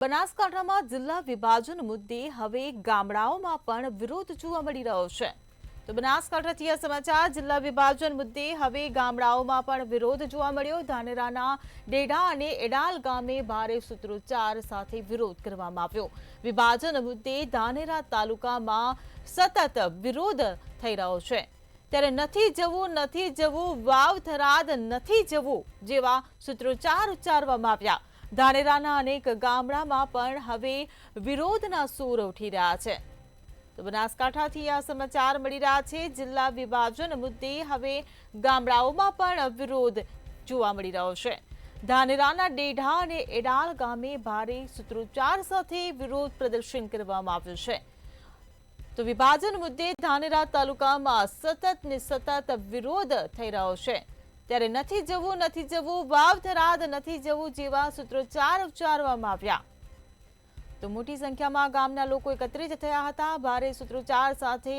બનાસકાંઠામાં જિલ્લા વિભાજન મુદ્દે હવે ગામડાઓમાં પણ વિરોધ જોવા મળી રહ્યો છે। તો બનાસકાંઠાથી આ સમાચાર જિલ્લા વિભાજન મુદ્દે હવે ગામડાઓમાં પણ વિરોધ જોવા મળ્યો। ધાનેરાના ડેઢા અને એડાલ ગામે ભારે સૂત્રોચ્ચાર સાથે વિરોધ કરવામાં આવ્યો। વિભાજન મુદ્દે ધાનેરા તાલુકામાં સતત વિરોધ થઈ રહ્યો છે। ત્યારે નથી જવું વાવ થરાદ નથી જવું જેવા સૂત્રોચ્ચાર ઉચ્ચારવામાં આવ્યા। ધાનેરાના અનેક ગામડામાં પણ હવે વિરોધના સૂર ઉઠી રહ્યા છે। તો બનાસકાંઠાથી આ સમાચાર મળી રહ્યા છે। જિલ્લા વિભાજન મુદ્દે હવે ગામડાઓમાં પણ વિરોધ જોવા મળી રહ્યો છે। ધાનેરાના ડેઢા અને એડાલ ગામે ભારે સૂત્રોચ્ચાર સાથે વિરોધ પ્રદર્શન કરવામાં આવ્યું છે। તો વિભાજન મુદ્દે ધાનેરા તાલુકામાં સતત વિરોધ થઈ રહ્યો છે। ત્યારે નથી જવું વાવ થરાદ નથી જવું જેવા સૂત્રોચ્ચાર ઉચ્ચારવામાં આવ્યા। તો મોટી સંખ્યામાં ગામના લોકો એકત્રિત થયા હતા। ભારે સૂત્રોચ્ચાર સાથે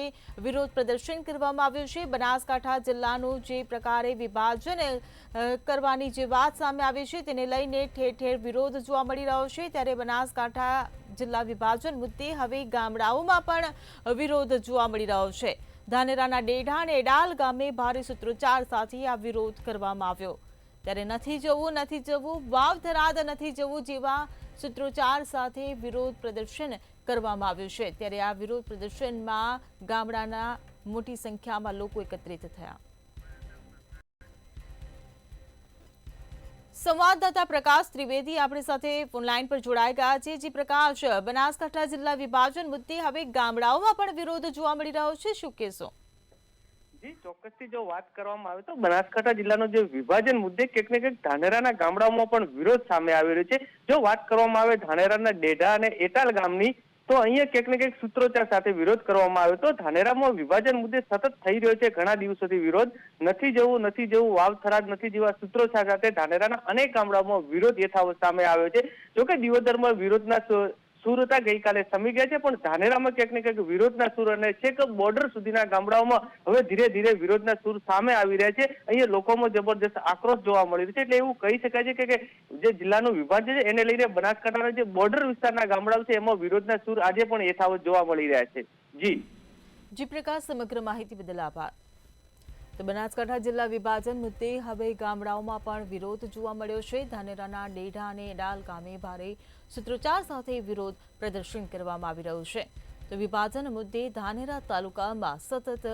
વિરોધ પ્રદર્શન કરવામાં આવ્યું છે। બનાસકાંઠા જિલ્લાનું જે પ્રકારે વિભાજન કરવાની જે વાત સામે આવી છે તેને લઈને ઠેર ઠેર વિરોધ જોવા મળી રહ્યો છે। ત્યારે બનાસકાંઠા જિલ્લા વિભાજન મુદ્દે હવે ગામડાઓમાં પણ વિરોધ જોવા મળી રહ્યો છે। ધાનેરાના ડેઢા અને એડાલ ગામે ભારે સૂત્રોચ્ચાર સાથે આ વિરોધ કરવામાં આવ્યો। ત્યારે નથી જવું વાવ થરાદ નથી જવું જેવા સૂત્રોચ્ચાર સાથે વિરોધ પ્રદર્શન કરવામાં આવ્યું છે। ત્યારે આ વિરોધ પ્રદર્શનમાં ગામડાના મોટી સંખ્યામાં લોકો એકત્રિત થયા। સંવાદદાતા પ્રકાશ ત્રિવેદી આપણી સાથે ફોનલાઈન પર જોડાઈ ગયા છે। જી પ્રકાશ, બનાસકાંઠા જિલ્લા વિભાજન મુદ્દે હવે ગામડાઓમાં પણ વિરોધ જોવા મળી રહ્યો છે, શું કહેશો? જી ચોક્કસથી જો વાત કરવામાં આવે તો બનાસકાંઠા જિલ્લાનો જે વિભાજન મુદ્દે ક્યાંક ને ક્યાંક ધાનેરાના ગામડાઓમાં પણ વિરોધ સામે આવી રહ્યો છે। જો વાત કરવામાં આવે ધાનેરાના ડેઢા અને એટાલ ગામની તો અહીંયા ક્યાંક ને ક્યાંક સૂત્રોચ્ચાર સાથે વિરોધ કરવામાં આવ્યો તો ધાનેરામાં વિભાજન મુદ્દે સતત થઈ રહ્યો છે ઘણા દિવસોથી વિરોધ। નથી જવું વાવ થરાદ નથી જેવા સૂત્રોચ્ચાર સાથે ધાનેરાના અનેક ગામડાઓમાં વિરોધ યથાવત સામે આવ્યો છે। જોકે દિવસભરમાં વિરોધના સૂર હતા ગઈકાલે સમી ગયા છે, પણ ધાનેરામાં ક્યાંક ને ક્યાંક વિરોધના સૂર અને છેક બોર્ડર સુધીના ગામડાઓમાં હવે ધીરે ધીરે વિરોધના સૂર સામે આવી રહ્યા છે। અહીંયા લોકોમાં જબરદસ્ત આક્રોશ જોવા મળી રહ્યો છે। એટલે એવું કહી શકાય છે કે જે જિલ્લાનું વિભાજન છે એને લઈને બનાસકાંઠાના જે બોર્ડર વિસ્તારના ગામડાઓ છે એમાં વિરોધના સૂર આજે પણ યથાવત જોવા મળી રહ્યા છે। જી પ્રકાશ, સમગ્ર માહિતી બદલ આભાર। તો બનાસકાંઠા જિલ્લા વિભાજન મુદ્દે હવે ગામડાઓમાં પણ વિરોધ જોવા મળ્યો છે। ધાનેરાના ડેઢા અને એડાલ ગામે ભારે સૂત્રોચ્ચાર સાથે વિરોધ પ્રદર્શન કરવામાં આવી રહ્યું છે। તો વિભાજન મુદ્દે ધાનેરા તાલુકામાં સતત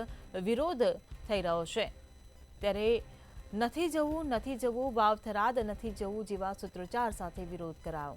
વિરોધ થઈ રહ્યો છે। ત્યારે નથી જવું વાવ થરાદ નથી જવું જેવા સૂત્રોચ્ચાર સાથે વિરોધ કરાયો।